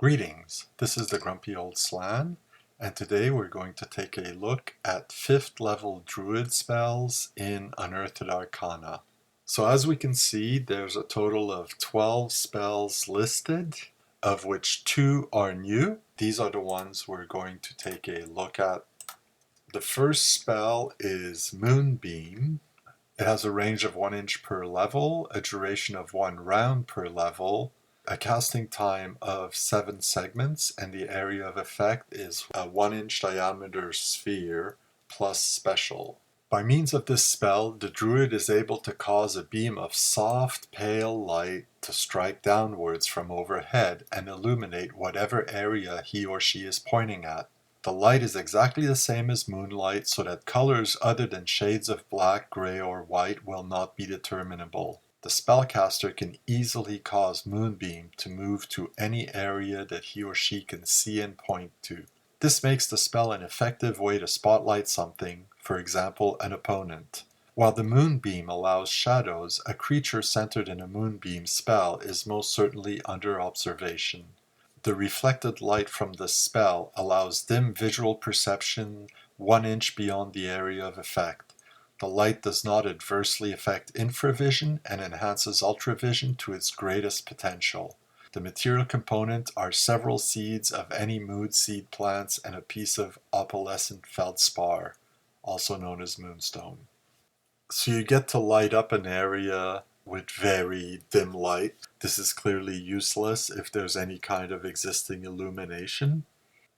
Greetings, this is the Grumpy Old Slan, and today we're going to take a look at 5th level Druid spells in Unearthed Arcana. So as we can see, there's a total of 12 spells listed, of which 2 are new. These are the ones we're going to take a look at. The first spell is Moonbeam. It has a range of 1 inch per level, a duration of 1 round per level, a casting time of 7 segments, and the area of effect is a 1 inch diameter sphere plus special. By means of this spell, the druid is able to cause a beam of soft, pale light to strike downwards from overhead and illuminate whatever area he or she is pointing at. The light is exactly the same as moonlight, so that colors other than shades of black, gray, or white will not be determinable. The spellcaster can easily cause Moonbeam to move to any area that he or she can see and point to. This makes the spell an effective way to spotlight something, for example, an opponent. While the Moonbeam allows shadows, a creature centered in a Moonbeam spell is most certainly under observation. The reflected light from the spell allows dim visual perception 1 inch beyond the area of effect. The light does not adversely affect infravision and enhances ultravision to its greatest potential. The material component are several seeds of any mood seed plants and a piece of opalescent feldspar, also known as moonstone. So you get to light up an area with very dim light. This is clearly useless if there's any kind of existing illumination.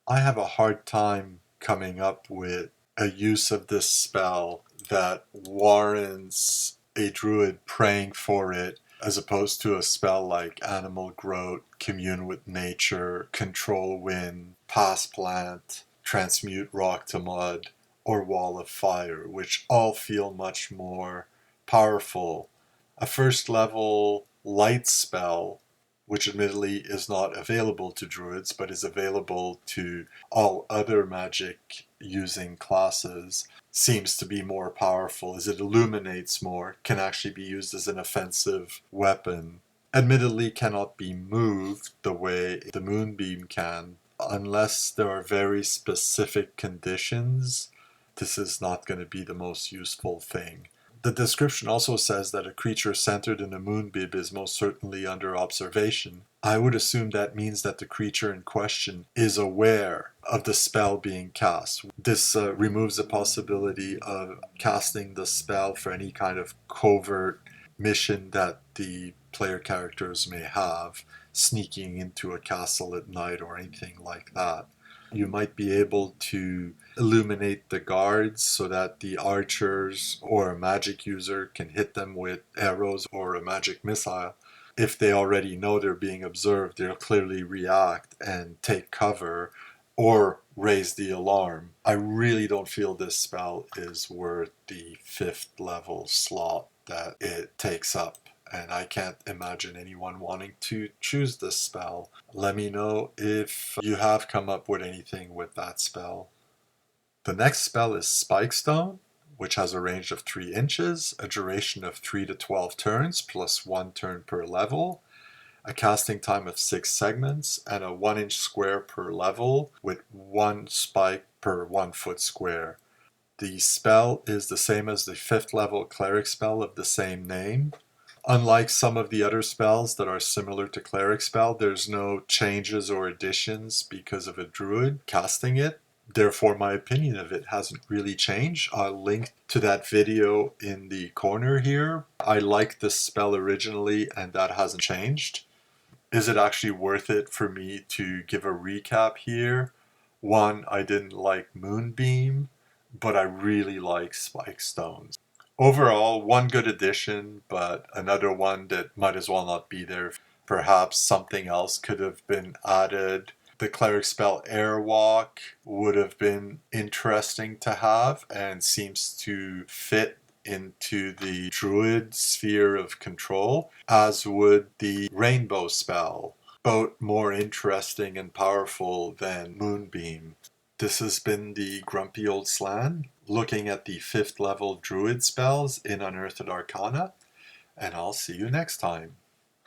I have a hard time coming up with a use of this spell that warrants a druid praying for it, as opposed to a spell like Animal Growth, Commune with Nature, Control Wind, Pass Plant, Transmute Rock to Mud, or Wall of Fire, which all feel much more powerful. A first level light spell, which admittedly is not available to druids but is available to all other magic using classes, seems to be more powerful as it illuminates more, can actually be used as an offensive weapon. Admittedly cannot be moved the way the Moonbeam can, unless there are very specific conditions. This is not going to be the most useful thing. The description also says that a creature centered in a moonbeam is most certainly under observation. I would assume that means that the creature in question is aware of the spell being cast. This removes the possibility of casting the spell for any kind of covert mission that the player characters may have, sneaking into a castle at night or anything like that. You might be able to illuminate the guards so that the archers or a magic user can hit them with arrows or a magic missile. If they already know they're being observed, they'll clearly react and take cover or raise the alarm. I really don't feel this spell is worth the 5th level slot that it takes up. And I can't imagine anyone wanting to choose this spell. Let me know if you have come up with anything with that spell. The next spell is Spikestone, which has a range of 3 inches, a duration of 3 to 12 turns, plus 1 turn per level, a casting time of 6 segments, and a 1 inch square per level with 1 spike per 1 foot square. The spell is the same as the 5th level cleric spell of the same name. Unlike some of the other spells that are similar to Cleric Spell, there's no changes or additions because of a druid casting it. Therefore, my opinion of it hasn't really changed. I'll link to that video in the corner here. I liked this spell originally, and that hasn't changed. Is it actually worth it for me to give a recap here? One, I didn't like Moonbeam, but I really like Spike Stones. Overall, one good addition, but another one that might as well not be there. Perhaps something else could have been added. The cleric spell Airwalk would have been interesting to have and seems to fit into the druid sphere of control, as would the rainbow spell. Both more interesting and powerful than Moonbeam. This has been the Grumpy Old Slan, looking at the 5th level druid spells in Unearthed Arcana, and I'll see you next time.